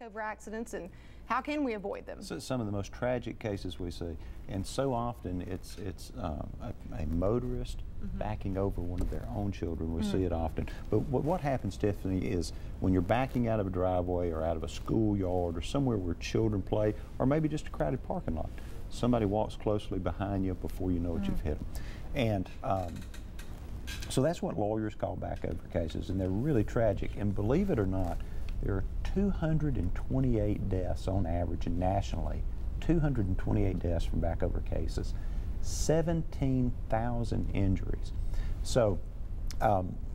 backover accidents, and how can we avoid them? So some of the most tragic cases we see, and so often it's a motorist backing over one of their own children. We see it often. But what happens, Tiffany, is when you're backing out of a driveway or out of a schoolyard or somewhere where children play, or maybe just a crowded parking lot, somebody walks closely behind you before you know it, you've hit them. And so that's what lawyers call backover cases, and they're really tragic. And believe it or not, there are 228 deaths on average nationally, 228 deaths from backover cases, 17,000 injuries. So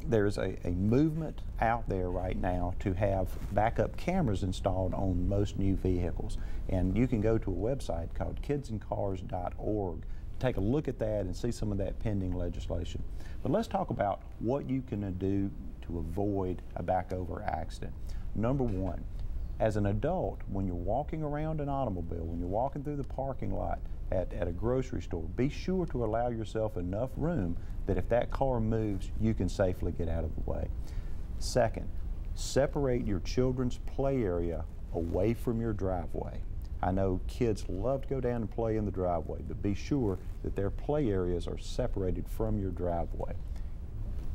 there's a movement out there right now to have backup cameras installed on most new vehicles. And you can go to a website called kidsandcars.org. Take a look at that and see some of that pending legislation. But let's talk about what you can do to avoid a backover accident. Number one, as an adult, when you're walking around an automobile, when you're walking through the parking lot at a grocery store, be sure to allow yourself enough room that if that car moves, you can safely get out of the way. Second, separate your children's play area away from your driveway. I know kids love to go down and play in the driveway, but be sure that their play areas are separated from your driveway.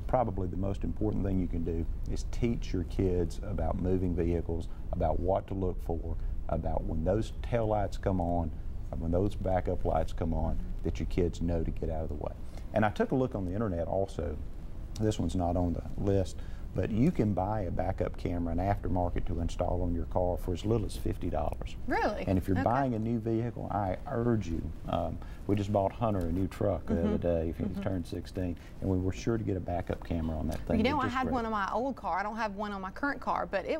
Probably the most important thing you can do is teach your kids about moving vehicles, about what to look for, about when those tail lights come on, when those backup lights come on, that your kids know to get out of the way. And I took a look on the internet also. This one's not on the list, but you can buy a backup camera, an aftermarket, to install on your car for as little as $50. Really? And if you're buying a new vehicle, I urge you. We just bought Hunter a new truck the other day. He turned 16, and we were sure to get a backup camera on that thing. You know, I had one on my old car. I don't have one on my current car, but it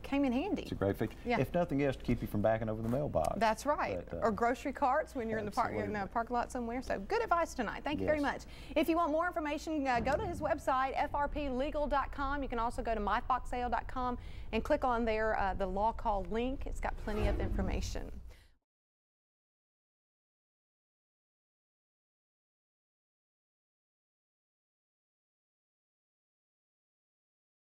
came in handy. It's a great feature. Yeah. If nothing else, to keep you from backing over the mailbox. That's right. But, or grocery carts when you're in the parking lot somewhere. So good advice tonight. Thank you very much. If you want more information, go to his website, frplegal.com. You can also go to myfoxsale.com and click on there the law call link. It's got plenty of information.